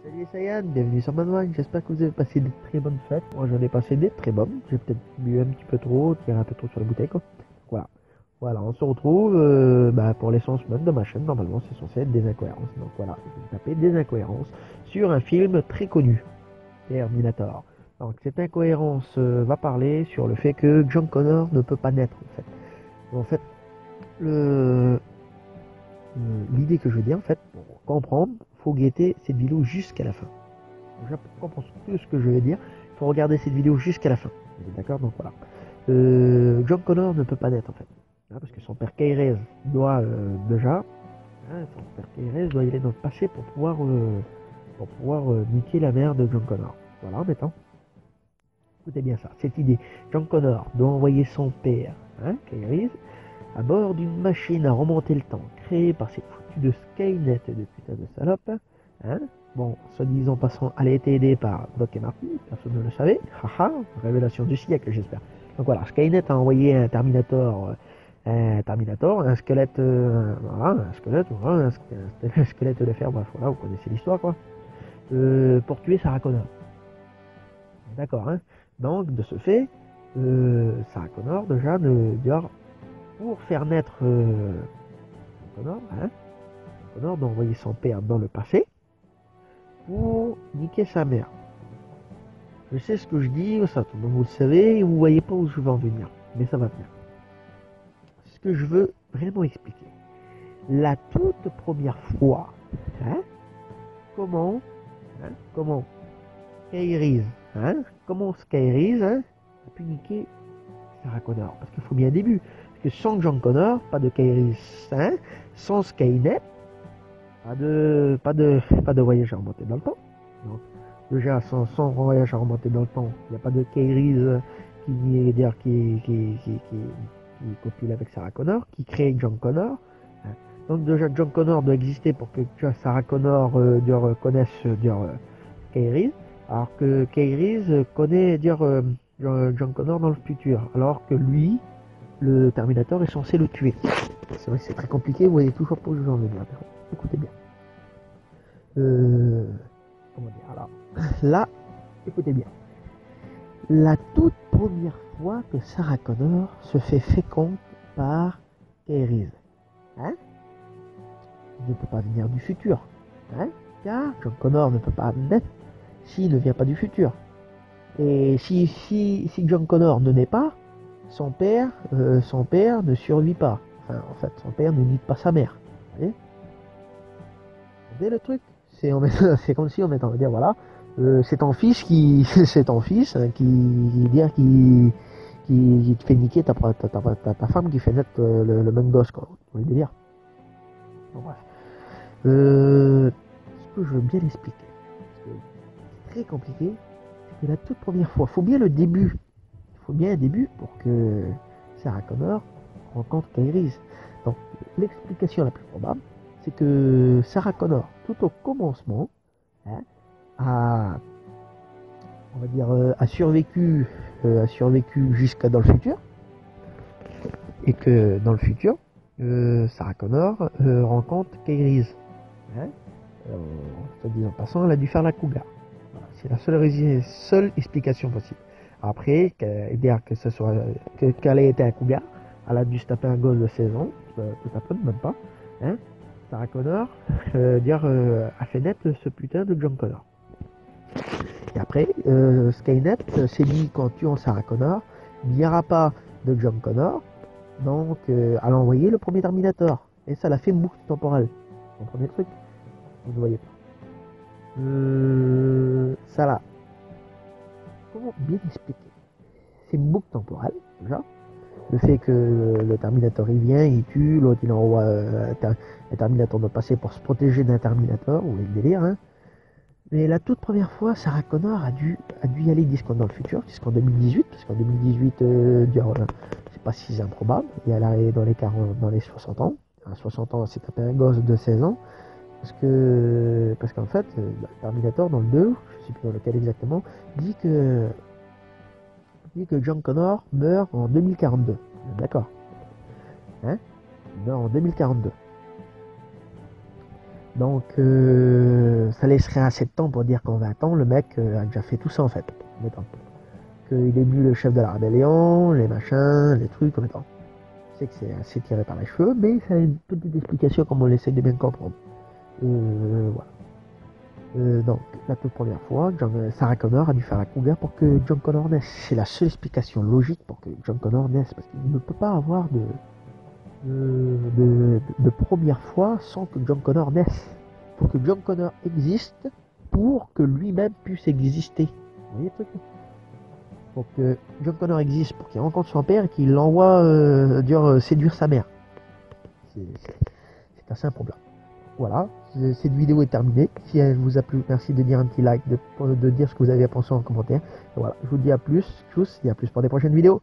Salut les Saiyans, bienvenue sur Manwine, j'espère que vous avez passé de très bonnes fêtes. Moi j'en ai passé des très bonnes, j'ai peut-être bu un petit peu trop, tiré un peu trop sur la bouteille quoi. Voilà, on se retrouve pour l'essence même de ma chaîne, normalement c'est censé être des incohérences. Donc voilà, je vais taper des incohérences sur un film très connu, Terminator. Donc cette incohérence va parler sur le fait que John Connor ne peut pas naître en fait. En fait, le, l'idée que je veux dire en fait, pour comprendre, faut guetter cette vidéo jusqu'à la fin. Déjà, pour comprendre tout ce que je vais dire, il faut regarder cette vidéo jusqu'à la fin. D'accord. Donc voilà. John Connor ne peut pas naître en fait. Parce que son père Kyrese doit son père Kyrese doit y aller dans le passé pour pouvoir niquer la mère de John Connor. Voilà, en mettant. Écoutez bien ça, cette idée. John Connor doit envoyer son père, Kyrese, à bord d'une machine à remonter le temps, créée par ces foutus de Skynet de putain de salope. Bon, soi-disant passant, elle a été aidée par Doc et Marty, personne ne le savait. Haha, révélation du siècle, j'espère. Donc voilà, Skynet a envoyé un Terminator, un squelette, un squelette de fer, bref, voilà, vous connaissez l'histoire, quoi, pour tuer Sarah Connor. D'accord, hein. Donc, de ce fait, Sarah Connor, déjà, pour faire naître Connor doit envoyer son père dans le passé pour niquer sa mère. Je sais ce que je dis, ça, tout le monde vous le savez, et vous voyez pas où je veux en venir, mais ça va venir. Ce que je veux vraiment expliquer. La toute première fois, comment Skyrise, comment Skyrise a pu niquer Sarah Connor. Parce qu'il faut bien un début. Parce que sans John Connor, pas de Skyrise, sans Skynet, pas de voyage à remonter dans le temps. Donc, déjà, sans voyage à remonter dans le temps, il n'y a pas de Kyrie's qui copule avec Sarah Connor, qui crée John Connor. Donc déjà, John Connor doit exister pour que Sarah Connor connaisse Kyrie's, alors que Kyrie's connaît John Connor dans le futur, alors que lui, le Terminator, est censé le tuer. C'est vrai que c'est très compliqué, vous voyez toujours pas où je veux en venir. Écoutez bien. Comment dire, alors, là, écoutez bien. La toute première fois que Sarah Connor se fait féconde par Kyrie's, il ne peut pas venir du futur, car John Connor ne peut pas naître s'il ne vient pas du futur. Et si John Connor ne naît pas, son père ne survit pas. Enfin, en fait, son père ne nique pas sa mère. Vous voyez le truc? C'est comme si on mettait, on va dire, voilà, c'est ton fils qui qui te fait niquer ta femme qui fait naître le même gosse, quoi. Vous voyez le délire? Bon, bref. Ce que je veux bien expliquer, parce que c'est très compliqué, c'est que la toute première fois, il faut bien un début pour que Sarah Connor rencontre Kyrie's. Donc, l'explication la plus probable, c'est que Sarah Connor, tout au commencement, a survécu jusqu'à dans le futur, et que dans le futur, Sarah Connor rencontre Kyrie's. En se disant passant, elle a dû faire la cougar. Voilà, c'est la seule explication possible. Après, qu'elle ait été un cougar, elle a dû se taper un gosse de 16 ans, tout à fait, même pas. Sarah Connor a fait naître ce putain de John Connor. Et après, Skynet s'est dit qu'en tuant Sarah Connor, il n'y aura pas de John Connor, donc elle a envoyé le premier Terminator. Et ça l'a fait une boucle temporelle. Vous comprenez le truc? Vous ne voyez pas. Ça là. Comment bien expliquer? C'est une boucle temporelle, déjà. Le fait que le Terminator il vient, il tue, l'autre il envoie un Terminator de passer pour se protéger d'un Terminator, ou le délire, Mais la toute première fois, Sarah Connor a dû y aller dans le futur, jusqu'en 2018, parce qu'en 2018, c'est pas si improbable, et elle arrive dans les 60 ans. À 60 ans, elle s'est tapé un gosse de 16 ans, parce qu'en fait, Terminator dans le 2, je sais plus dans lequel exactement, dit que John Connor meurt en 2042. D'accord. Il meurt en 2042. Donc ça laisserait assez de temps pour dire qu'en 20 ans, le mec a déjà fait tout ça en fait. Qu'il est devenu le chef de la rébellion, les machins, les trucs, en étant. Je sais que c'est assez tiré par les cheveux, mais ça a une petite explication comme on essaie de bien comprendre. Voilà. Donc, la toute première fois, Sarah Connor a dû faire un cougar pour que John Connor naisse. C'est la seule explication logique pour que John Connor naisse, parce qu'il ne peut pas avoir de première fois sans que John Connor naisse. Il faut que John Connor existe pour que lui-même puisse exister. Vous voyez le truc? Pour que John Connor existe, pour qu'il rencontre son père et qu'il l'envoie séduire sa mère. C'est assez improbable. Voilà, cette vidéo est terminée. Si elle vous a plu, merci de dire un petit like, de dire ce que vous avez pensé en commentaire. Et voilà, je vous dis à plus, tchuss, et à plus pour des prochaines vidéos.